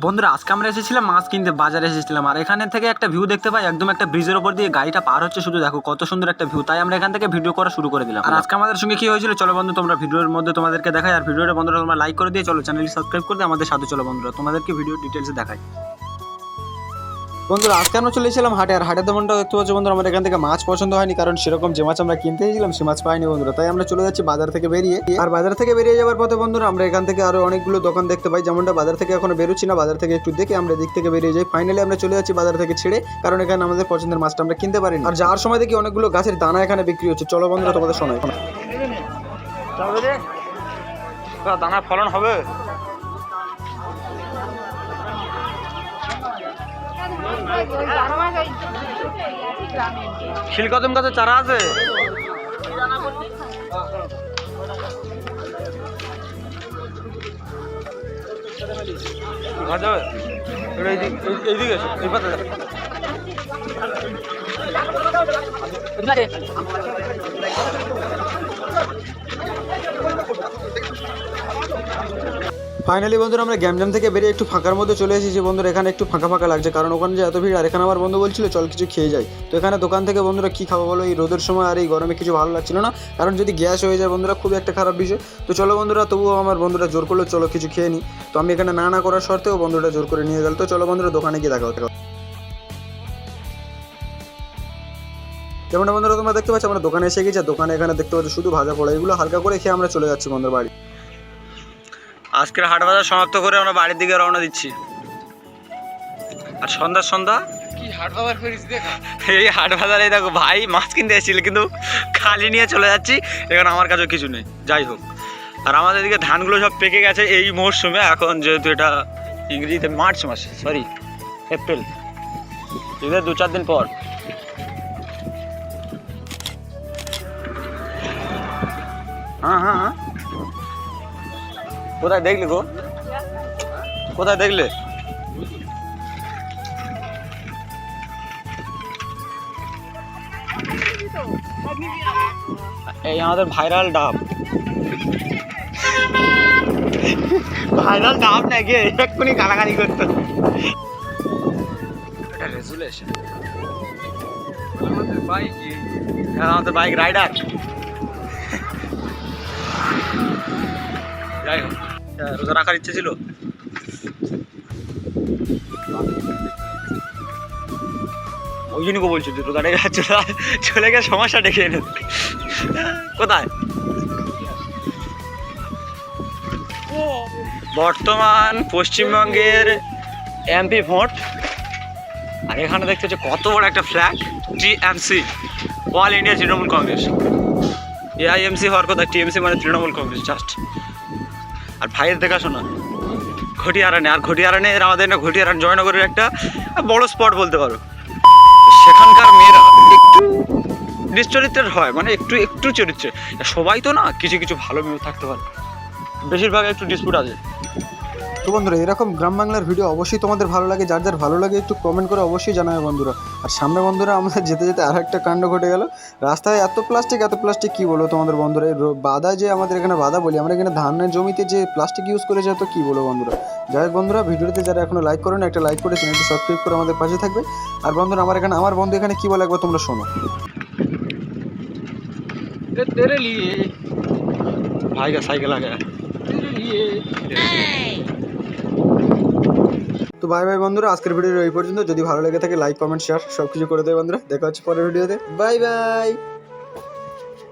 বন্ধুরা আজকে আমরা এসেছিলাম মাছ কিনতে, বাজারে এসেছিলাম। আর এখানে থেকে একটা ভিউ দেখতে পাই, একদম একটা ব্রিজের উপর দিয়ে গাড়িটা পার হচ্ছে, শুধু দেখো কত সুন্দর একটা ভিউ। তাই আমরা এখান থেকে ভিডিও করা শুরু করে দিলাম। আর আজকে আমাদের সঙ্গে কি হয়েছিল চলো বন্ধু তোমরা ভিডিওর মধ্যে তোমাদেরকে দেখাই। আর ভিডিওটা বন্ধুরা তোমরা লাইক করে দিয়ে চলো চ্যানেলটি সাবস্ক্রাইব করে দিয়ে আমাদের সাথে চলো বন্ধুরা, তোমাদেরকে ভিডিও ডিটেলসে দেখাই। বন্ধুরা আজকে আমরা চলে এসেছিলাম হাটে। আর হাটে তেমনটা দেখতে পাচ্ছি বন্ধুরা, আমাদের এখান থেকে মাছ পছন্দ হয়নি, কারণ সেরকম যে মাছ আমরা কিনতে গেছিলাম সে মাছ পাইনি বন্ধুরা। তাই আমরা চলে যাচ্ছি বাজার থেকে বেরিয়ে। আর বাজার থেকে বেরিয়ে যাওয়ার পথে বন্ধুরা আমরা এখান থেকে আরো অনেকগুলো দোকান দেখতে পাই, যেমনটা বাজার থেকে এখনো বেরোচ্ছি না, বাজার থেকে একটু দেখে আমরা দিক থেকে বেরিয়ে যাই। ফাইনালি আমরা চলে যাচ্ছি বাজার থেকে ছেড়ে, কারণ এখানে আমাদের পছন্দের মাছটা আমরা কিনতে পারিনি। আর যাওয়ার সময় দেখি অনেকগুলো গাছের দানা এখানে বিক্রি হচ্ছে। চলো বন্ধুরা তোমাদের শোনাই। দানা ফলন হবে। খিলকদম গাছের চারা আছে। এইদিকে এই পাতা ফাইনালি বন্ধুরা আমরা গ্যামজাম থেকে বেরিয়ে একটু ফাঁকার মধ্যে চলে এসেছি বন্ধুরা। এখানে একটু ফাঁকা ফাঁকা লাগছে, কারণ ওখানে যে এত ভিড়। আর এখানে আমার বন্ধু বলছিল চল কিছু খেয়ে যাই। তো এখানে দোকান থেকে বন্ধুরা কী খাবো বলো, এই রোদের সময় আর এই গরমে কিছু ভালো লাগছিল না, কারণ যদি গ্যাস হয়ে যায় বন্ধুরা খুবই একটা খারাপ বিষয়। তো চলো বন্ধুরা, তবুও আমার বন্ধুরা জোর করলো চলো কিছু খেয়ে নিই। তো আমি এখানে না করার শর্তেও বন্ধুরা জোর করে নিয়ে গেল। তো চলো বন্ধুরা দোকানে গিয়ে দেখা হতে। যেমনটা বন্ধুরা তোমরা দেখতে পাচ্ছ আমরা দোকানে এসে গেছি। দোকানে এখানে দেখতে পাচ্ছি শুধু ভাজা পোড়া, এগুলো হালকা করে খেয়ে আমরা চলে যাচ্ছি বন্ধুর বাড়ি। আজকের হাট বাজার সমাপ্ত করে আমরা বাড়ির দিকে রওনা দিচ্ছি। আর সন্ধ্যা কি হাট বাজার করিস দেখা, এই হাট বাজারে দেখো ভাই মাছ কিনতে এসেছিল, কিন্তু খালি নিয়ে চলে যাচ্ছি। এখানে আমার কাছেও কিছু নেই, যাই হোক। আর আমাদের দিকে ধানগুলো সব পেকে গেছে এই মরশুমে, এখন যেহেতু এটা ইংরেজিতে মার্চ মাসে, সরি এপ্রিল, এদের 2-4 দিন পর। হ্যাঁ কোথায় দেখলে গো, কোথায় দেখলে? এই আমাদের ভাইরাল ডাব, ভাইরাল ডাব নাকি এক্ষুনি গালাগালি করতো। এটা রেজুলেশন, আমাদের বাইক রাইডার। যাই হোক, রোজা রাখার ইচ্ছে ছিল। ওই জন্যই বলছি যে রোজা রেখে চলে গেলে সমস্যা ডেকে এনে। কোথায় বর্তমান পশ্চিমবঙ্গের এমপি ভোট, আর এখানে দেখতে হচ্ছে কত বড় একটা flag, TMC, All India Trinamool Congress. AIMC হওয়ার কথা, টিএমসি মানে তৃণমূল কংগ্রেস জাস্ট। আর ভাইয়ের দেখাশোনা ঘটিয়ারানে, আর ঘটিয়ারানে আমাদের না ঘটিয়ারান জয়নগরের একটা বড় স্পট বলতে পারো। সেখানকার মেয়েরা একটু নিশ্চরিত্রের হয়, মানে একটু চরিত্রে, সবাই তো না, কিছু কিছু ভালো মেয়ে থাকতে পারে, বেশিরভাগ একটু ডিসপুট আছে। তো বন্ধুরা এরকম গ্রাম বাংলার ভিডিও অবশ্যই তোমাদের ভালো লাগে, যার যার ভালো লাগে একটু কমেন্ট করে অবশ্যই জানাবে বন্ধুরা। আর সামনে বন্ধুরা আমাদের যেতে যেতে আর একটা কাণ্ড ঘটে গেল। রাস্তায় এত প্লাস্টিক কী বলবো তোমাদের বন্ধুরা। বাদা যে আমাদের এখানে বাদা বলি আমরা, এখানে ধানের জমিতে যে প্লাস্টিক ইউজ করেছে তো কী বলবো বন্ধুরা। যাই হোক বন্ধুরা, ভিডিওতে যারা এখনো লাইক করেন একটা লাইক করে চ্যানেলটি সাবস্ক্রাইব করে আমাদের পাশে থাকবে। আর বন্ধুরা আমার বন্ধু এখানে কী বলে একবার তোমরা শোনো। ভাই কা সাইকেল আগে। তো বাই বাই বন্ধুরা, আজকের ভিডিও এই পর্যন্ত। যদি ভালো লেগে থাকে লাইক কমেন্ট শেয়ার সব কিছু করে দেবে বন্ধুরা। দেখা হচ্ছে পরের ভিডিওতে, বাই বাই।